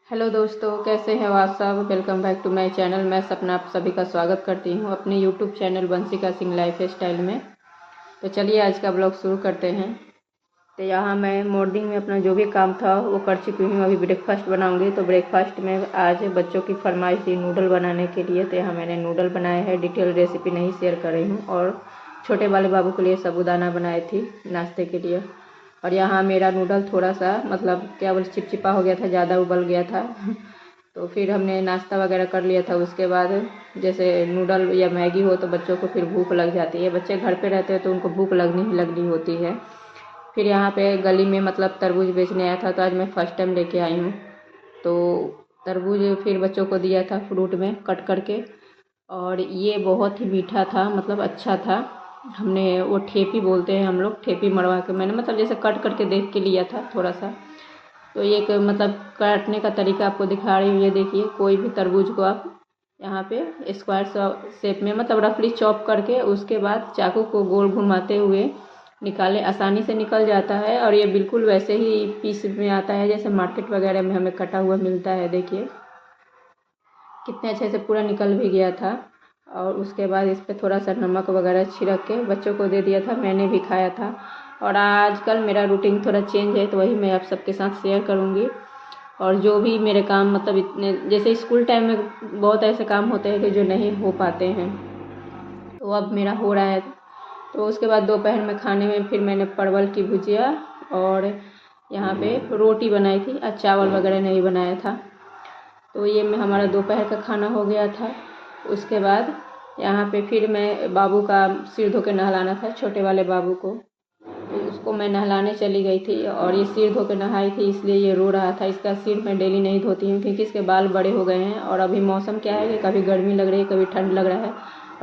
Hello दोस्तों, कैसे हैं आप सब। Welcome back to my channel. मैं सपना आप सभी का स्वागत करती हूं अपने YouTube channel Vanshika Singh lifestyle में। तो चलिए आज का ब्लॉग शुरू करते हैं। तो यहाँ मैं मॉर्निंग में अपना जो भी काम था वो कर चुकी हूँ। अभी ब्रेकफास्ट बनाऊंगी। तो ब्रेकफास्ट में आज बच्चों की फरमाइश थी नूडल बनाने के लिए। तो यहाँ मैंने नूडल बनाए हैं। डिटेल रेसिपी नहीं शेयर कर रही हूँ। और छोटे वाले बाबू के लिए साबूदाना बनाई थी नाश्ते के लिए। और यहाँ मेरा नूडल थोड़ा सा मतलब क्या बोले चिपचिपा हो गया था, ज़्यादा उबल गया था। तो फिर हमने नाश्ता वगैरह कर लिया था। उसके बाद जैसे नूडल या मैगी हो तो बच्चों को फिर भूख लग जाती है। बच्चे घर पे रहते हैं तो उनको भूख लगनी ही लगनी होती है। फिर यहाँ पे गली में मतलब तरबूज बेचने आया था, तो आज मैं फ़र्स्ट टाइम लेके आई हूँ। तो तरबूज फिर बच्चों को दिया था फ्रूट में कट करके। और ये बहुत ही मीठा था, मतलब अच्छा था। हमने वो ठेपी बोलते हैं हम लोग, ठेपी मरवा के मैंने मतलब जैसे कट करके देख के लिया था थोड़ा सा। तो एक मतलब काटने का तरीका आपको दिखा रही हूँ। ये देखिए, कोई भी तरबूज को आप यहाँ पे स्क्वायर शेप में मतलब रफली चॉप करके उसके बाद चाकू को गोल घुमाते हुए निकाले, आसानी से निकल जाता है। और ये बिल्कुल वैसे ही पीस में आता है जैसे मार्केट वगैरह में हमें कटा हुआ मिलता है। देखिए कितने अच्छे से पूरा निकल भी गया था। और उसके बाद इस पर थोड़ा सा नमक वगैरह छिड़क के बच्चों को दे दिया था, मैंने भी खाया था। और आजकल मेरा रूटीन थोड़ा चेंज है, तो वही मैं आप सबके साथ शेयर करूँगी। और जो भी मेरे काम मतलब इतने जैसे स्कूल टाइम में बहुत ऐसे काम होते हैं कि जो नहीं हो पाते हैं, तो अब मेरा हो रहा है। तो उसके बाद दोपहर में खाने में फिर मैंने परवल की भुजिया और यहाँ पे रोटी बनाई थी। आज चावल वगैरह नहीं बनाया था। तो ये में हमारा दोपहर का खाना हो गया था। उसके बाद यहाँ पे फिर मैं बाबू का सिर धो के नहलाना था, छोटे वाले बाबू को। तो उसको मैं नहलाने चली गई थी और ये सिर धो के नहाई थी, इसलिए ये रो रहा था। इसका सिर मैं डेली नहीं धोती हूँ क्योंकि इसके बाल बड़े हो गए हैं। और अभी मौसम क्या है कि कभी गर्मी लग रही है, कभी ठंड लग रहा है।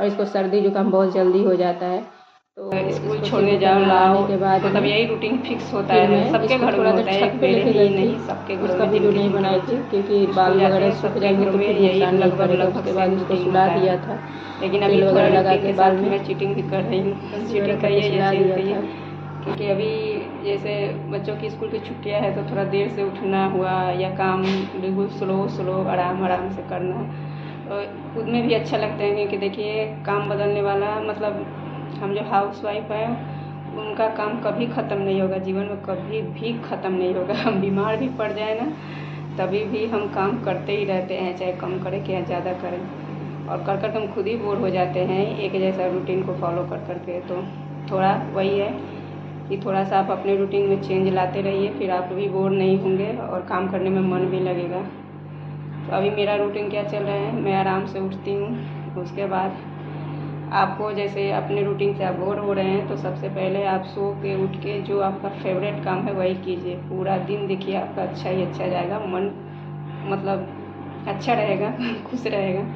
और इसको सर्दी जुकाम बहुत जल्दी हो जाता है। तो स्कूल इसको छोड़ने सिर जाओ लाओ, के बाद मतलब में यही रूटीन फिक्स होता फिर है। मैं सबके इसको घर में थोड़ा देर होता है, छत पे मेरे लेके ही गई थी। नहीं सबके घरों उसका में वीडियो जिनके नहीं जिनके बनाई थी क्योंकि बच्चे बाल स्कूल जाते वगैरह हैं सूख सबके जाएंगे घरों तो में फिर यही नुकसान नहीं लगभग करेगा। लगभग उसके बाद सेम उसको रूटीन सुला होता दिया है। था, लेकिन अभी तेल थोड़ा वगैरह लगा रूटीन के के बाल साथ में मैं चीटिंग भी कर रही हूँ। रस्सी वगैरह चीटिंग करके कहिए या सुला चेंज दिया कहिए, था। क्योंकि अभी जैसे बच्चों की स्कूल की छुट्टियां है तो थोड़ा देर से उठना हुआ या काम बिल्कुल स्लो स्लो आराम आराम से करना। तो खुद में भी अच्छा लगता है क्योंकि देखिए काम बदलने वाला मतलब हम जो हाउस वाइफ हैं उनका काम कभी ख़त्म नहीं होगा, जीवन में कभी भी ख़त्म नहीं होगा। हम बीमार भी पड़ जाए ना तभी भी हम काम करते ही रहते हैं, चाहे कम करें या ज़्यादा करें। और कर कर हम खुद ही बोर हो जाते हैं एक जैसा रूटीन को फॉलो कर कर के। तो थोड़ा वही है कि थोड़ा सा आप अपने रूटीन में चेंज लाते रहिए, फिर आप भी बोर नहीं होंगे और काम करने में मन भी लगेगा। तो अभी मेरा रूटीन क्या चल रहा है, मैं आराम से उठती हूँ। उसके बाद आपको जैसे अपने रूटीन से आप बोर हो रहे हैं तो सबसे पहले आप सो के उठ के जो आपका फेवरेट काम है वही कीजिए। पूरा दिन देखिए आपका अच्छा ही अच्छा जाएगा, मन मतलब अच्छा रहेगा खुश रहेगा।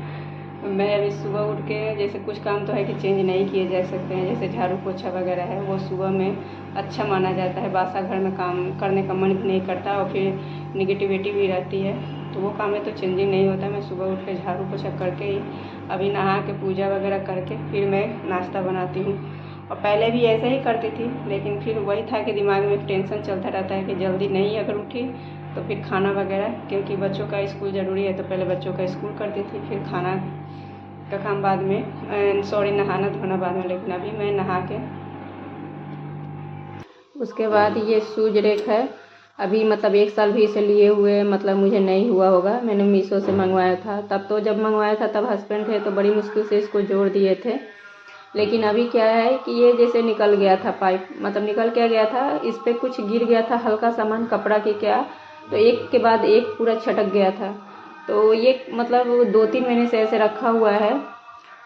मैं अभी सुबह उठ के जैसे कुछ काम तो है कि चेंज नहीं किए जा सकते हैं, जैसे झाड़ू पोछा वगैरह है वो सुबह में अच्छा माना जाता है। बासा घर में काम करने का मन भी नहीं करता और फिर निगेटिविटी भी रहती है, तो वो काम में तो चेंजिंग नहीं होता। मैं सुबह उठ के झाड़ू पोछा करके ही अभी नहा के पूजा वगैरह करके फिर मैं नाश्ता बनाती हूँ। और पहले भी ऐसे ही करती थी, लेकिन फिर वही था कि दिमाग में टेंशन चलता रहता है कि जल्दी नहीं अगर उठी तो फिर खाना वगैरह, क्योंकि बच्चों का स्कूल ज़रूरी है तो पहले बच्चों का स्कूल करती थी, फिर खाना का काम बाद में, सॉरी नहाना धोना बाद में। लेकिन अभी मैं नहा के उसके बाद ये शूज रेक है। अभी मतलब 1 साल भी इसे लिए हुए मतलब मुझे नहीं हुआ होगा। मैंने मीशो से मंगवाया था, तब तो जब मंगवाया था तब हस्बैंड थे तो बड़ी मुश्किल से इसको जोड़ दिए थे। लेकिन अभी क्या है कि ये जैसे निकल गया था पाइप, मतलब निकल क्या गया था, इस पर कुछ गिर गया था हल्का सामान कपड़ा की क्या, तो एक के बाद एक पूरा छटक गया था। तो ये मतलब 2-3 महीने से ऐसे रखा हुआ है।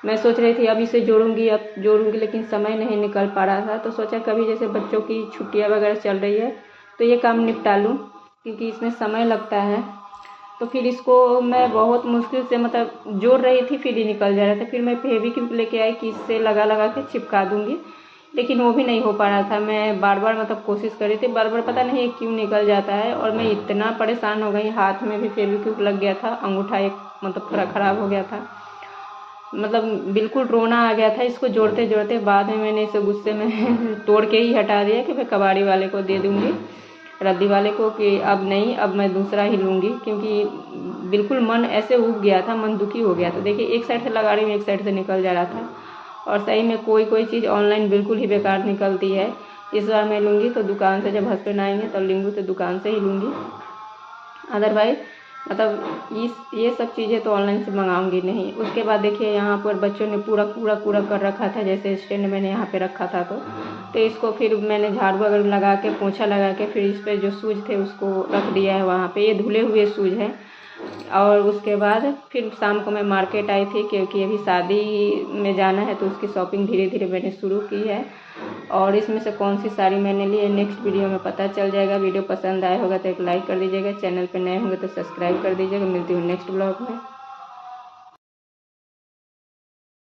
मैं सोच रही थी अब इसे जोड़ूंगी, अब जोड़ूंगी, लेकिन समय नहीं निकल पा रहा था। तो सोचा कभी जैसे बच्चों की छुट्टियां वगैरह चल रही है तो ये काम निपटा लूँ, क्योंकि इसमें समय लगता है। तो फिर इसको मैं बहुत मुश्किल से मतलब जोड़ रही थी, फिर ही निकल जा रहा था। फिर मैं फेविक्विक लेके आई कि इससे लगा लगा के चिपका दूंगी, लेकिन वो भी नहीं हो पा रहा था। मैं बार बार मतलब कोशिश कर रही थी, बार बार पता नहीं क्यों निकल जाता है। और मैं इतना परेशान हो गई, हाथ में भी फेविक्विक लग गया था, अंगूठा एक मतलब थोड़ा ख़राब हो गया था, मतलब बिल्कुल रोना आ गया था इसको जोड़ते जोड़ते। बाद में मैंने इसे गुस्से में तोड़ के ही हटा दिया कि मैं कबाड़ी वाले को दे दूँगी। रद्दी वाले को कि अब नहीं, अब मैं दूसरा ही लूँगी, क्योंकि बिल्कुल मन ऐसे उब गया था, मन दुखी हो गया था। देखिए एक साइड से लगा रही हूँ, एक साइड से निकल जा रहा था। और सही में कोई कोई चीज़ ऑनलाइन बिल्कुल ही बेकार निकलती है। इस बार मैं लूँगी तो दुकान से, जब हस्बैंड आएंगे तब लूँगी तो दुकान से ही लूँगी, अदरवाइज मतलब ये सब चीज़ें तो ऑनलाइन से मंगाऊंगी नहीं। उसके बाद देखिए यहाँ पर बच्चों ने पूरा कूड़ा कूड़ा कर रखा था, जैसे स्टैंड मैंने यहाँ पे रखा था तो इसको फिर मैंने झाड़ू वगैरह लगा के, पोछा लगा के, फिर इस पर जो शूज थे उसको रख दिया है वहाँ पे। ये धुले हुए शूज हैं। और उसके बाद फिर शाम को मैं मार्केट आई थी, क्योंकि अभी शादी में जाना है तो उसकी शॉपिंग धीरे धीरे मैंने शुरू की है। और इसमें से कौन सी साड़ी मैंने ली है नेक्स्ट वीडियो में पता चल जाएगा। वीडियो पसंद आया होगा तो एक लाइक कर दीजिएगा, चैनल पर नए होंगे तो सब्सक्राइब कर दीजिएगा। मिलती हूँ नेक्स्ट ब्लॉग में।